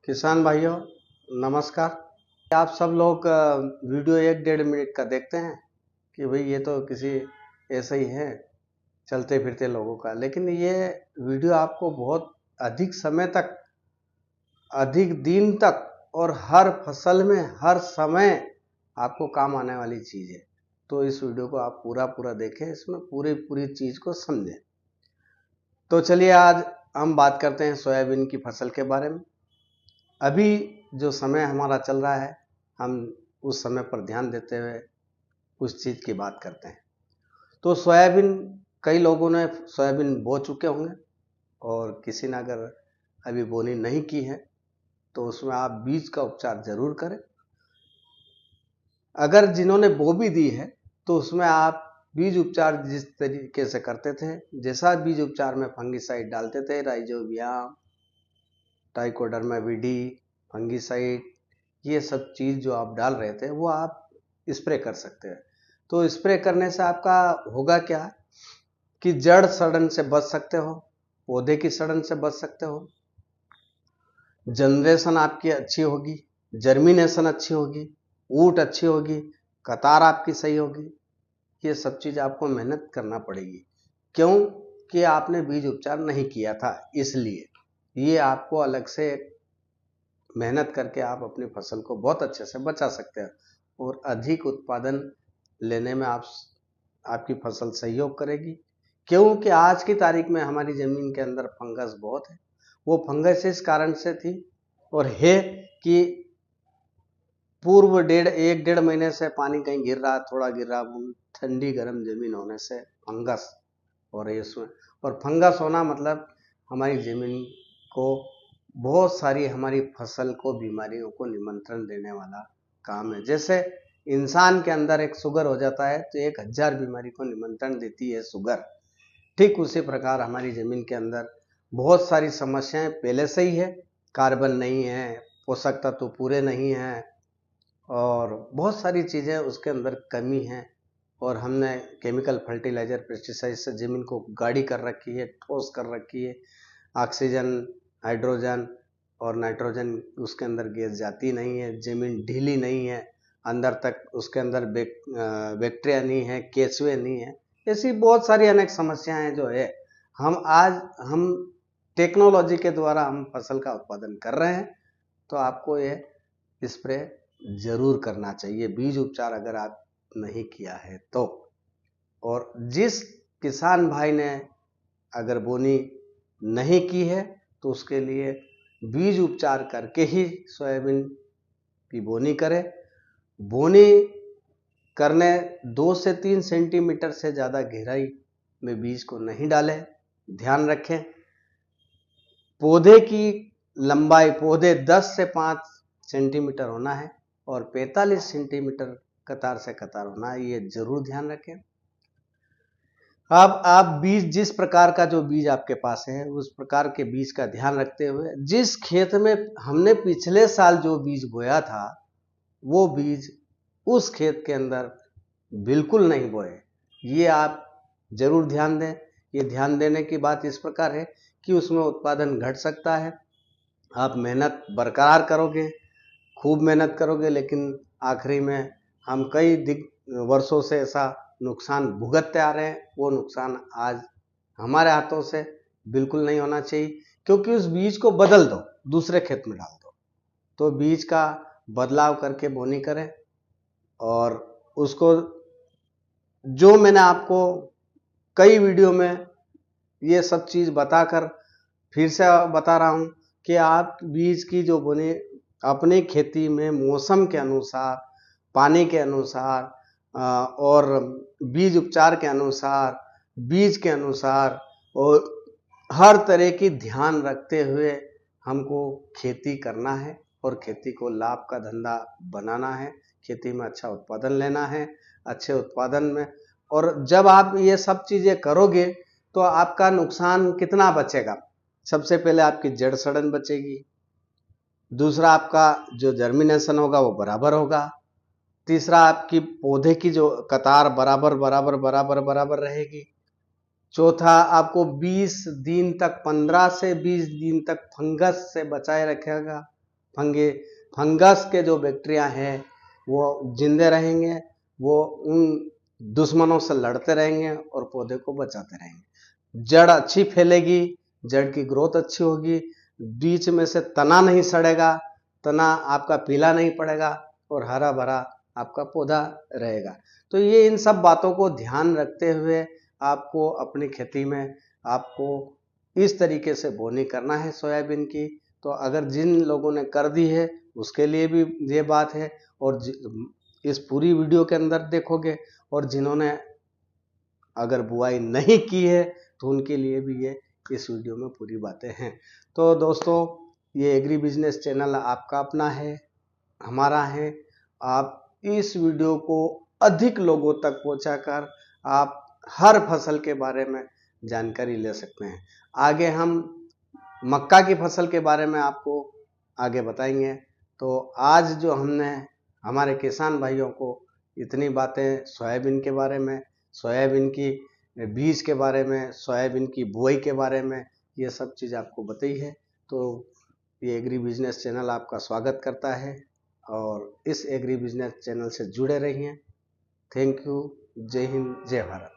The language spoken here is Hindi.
किसान भाइयों नमस्कार। आप सब लोग वीडियो 1-1.5 मिनट का देखते हैं कि भाई ये तो किसी ऐसे ही है चलते फिरते लोगों का, लेकिन ये वीडियो आपको बहुत अधिक समय तक, अधिक दिन तक और हर फसल में हर समय आपको काम आने वाली चीज़ है। तो इस वीडियो को आप पूरा पूरा देखें, इसमें पूरी पूरी चीज़ को समझें। तो चलिए आज हम बात करते हैं सोयाबीन की फसल के बारे में। अभी जो समय हमारा चल रहा है, हम उस समय पर ध्यान देते हुए उस चीज़ की बात करते हैं। तो सोयाबीन, कई लोगों ने सोयाबीन बो चुके होंगे और किसी ने अगर अभी बोनी नहीं की है तो उसमें आप बीज का उपचार जरूर करें। अगर जिन्होंने बो भी दी है तो उसमें आप बीज उपचार जिस तरीके से करते थे, जैसा बीज उपचार में फंगिसाइड डालते थे, राइजोबियम, ट्राइकोडर्मा विडी, फंगिसाइड, ये सब चीज़ जो आप डाल रहे थे वो आप स्प्रे कर सकते हैं। तो स्प्रे करने से आपका होगा क्या कि जड़ सड़न से बच सकते हो, पौधे की सड़न से बच सकते हो, जनरेशन आपकी अच्छी होगी, जर्मिनेशन अच्छी होगी, ऊट अच्छी होगी, कतार आपकी सही होगी। ये सब चीज़ आपको मेहनत करना पड़ेगी, क्यों कि आपने बीज उपचार नहीं किया था, इसलिए ये आपको अलग से मेहनत करके आप अपनी फसल को बहुत अच्छे से बचा सकते हैं और अधिक उत्पादन लेने में आपकी फसल सहयोग करेगी। क्योंकि आज की तारीख में हमारी ज़मीन के अंदर फंगस बहुत है। वो फंगस इस कारण से थी और है कि पूर्व 1-1.5 महीने से पानी कहीं गिर रहा, थोड़ा गिर रहा, ठंडी गर्म ज़मीन होने से फंगस हो रही है उसमें। और फंगस होना मतलब हमारी ज़मीन को बहुत सारी, हमारी फसल को बीमारियों को निमंत्रण देने वाला काम है। जैसे इंसान के अंदर एक शुगर हो जाता है तो 1000 बीमारी को निमंत्रण देती है शुगर, ठीक उसी प्रकार हमारी ज़मीन के अंदर बहुत सारी समस्याएं पहले से ही है। कार्बन नहीं है, पोषक तत्व पूरे नहीं हैं और बहुत सारी चीज़ें उसके अंदर कमी है। और हमने केमिकल फर्टिलाइज़र, पेस्टिसाइड से ज़मीन को गाढ़ी कर रखी है, ठोस कर रखी है। ऑक्सीजन, हाइड्रोजन और नाइट्रोजन उसके अंदर गैस जाती नहीं है, ज़मीन ढीली नहीं है, अंदर तक उसके अंदर बैक्टीरिया नहीं है, केंचुए नहीं है। ऐसी बहुत सारी अनेक समस्याएं जो है, हम टेक्नोलॉजी के द्वारा हम फसल का उत्पादन कर रहे हैं। तो आपको ये स्प्रे जरूर करना चाहिए, बीज उपचार अगर आप नहीं किया है तो। और जिस किसान भाई ने अगर बोनी नहीं की है तो उसके लिए बीज उपचार करके ही सोयाबीन की बोनी करें। बोनी करने 2 से 3 सेंटीमीटर से ज़्यादा गहराई में बीज को नहीं डालें। ध्यान रखें, पौधे की लंबाई, पौधे 10 से 5 सेंटीमीटर होना है और 45 सेंटीमीटर कतार से कतार होना है, ये जरूर ध्यान रखें। अब आप बीज, जिस प्रकार का जो बीज आपके पास है उस प्रकार के बीज का ध्यान रखते हुए, जिस खेत में हमने पिछले साल जो बीज बोया था वो बीज उस खेत के अंदर बिल्कुल नहीं बोए, ये आप जरूर ध्यान दें। ये ध्यान देने की बात इस प्रकार है कि उसमें उत्पादन घट सकता है। आप मेहनत बरकरार करोगे, खूब मेहनत करोगे, लेकिन आखिरी में हम कई वर्षों से ऐसा नुकसान भुगतते आ रहे हैं। वो नुकसान आज हमारे हाथों से बिल्कुल नहीं होना चाहिए, क्योंकि उस बीज को बदल दो, दूसरे खेत में डाल दो। तो बीज का बदलाव करके बोनी करें। और उसको, जो मैंने आपको कई वीडियो में ये सब चीज़ बताकर फिर से बता रहा हूँ कि आप बीज की जो बोनी अपनी खेती में मौसम के अनुसार, पानी के अनुसार और बीज उपचार के अनुसार, बीज के अनुसार और हर तरह की ध्यान रखते हुए हमको खेती करना है और खेती को लाभ का धंधा बनाना है। खेती में अच्छा उत्पादन लेना है, अच्छे उत्पादन में। और जब आप ये सब चीज़ें करोगे तो आपका नुकसान कितना बचेगा? सबसे पहले आपकी जड़ सड़न बचेगी, दूसरा आपका जो जर्मिनेशन होगा वो बराबर होगा, तीसरा आपकी पौधे की जो कतार बराबर बराबर बराबर बराबर रहेगी, चौथा आपको 20 दिन तक, 15 से 20 दिन तक फंगस से बचाए रखेगा, फंगस के जो बैक्टीरिया हैं वो जिंदे रहेंगे, वो उन दुश्मनों से लड़ते रहेंगे और पौधे को बचाते रहेंगे। जड़ अच्छी फैलेगी, जड़ की ग्रोथ अच्छी होगी, बीच में से तना नहीं सड़ेगा, तना आपका पीला नहीं पड़ेगा और हरा भरा आपका पौधा रहेगा। तो ये इन सब बातों को ध्यान रखते हुए आपको अपनी खेती में आपको इस तरीके से बोनी करना है सोयाबीन की। तो अगर जिन लोगों ने कर दी है उसके लिए भी ये बात है, और इस पूरी वीडियो के अंदर देखोगे, और जिन्होंने अगर बुआई नहीं की है तो उनके लिए भी ये इस वीडियो में पूरी बातें हैं। तो दोस्तों, ये एग्री बिजनेस चैनल आपका अपना है, हमारा है। आप इस वीडियो को अधिक लोगों तक पहुंचाकर आप हर फसल के बारे में जानकारी ले सकते हैं। आगे हम मक्का की फसल के बारे में आपको आगे बताएंगे। तो आज जो हमने हमारे किसान भाइयों को इतनी बातें सोयाबीन के बारे में, सोयाबीन की बीज के बारे में, सोयाबीन की बुआई के बारे में, ये सब चीज़ आपको बताई है। तो ये एग्री बिजनेस चैनल आपका स्वागत करता है और इस एग्री बिजनेस चैनल से जुड़े रहिए। Thank you. जय हिंद, जय भारत।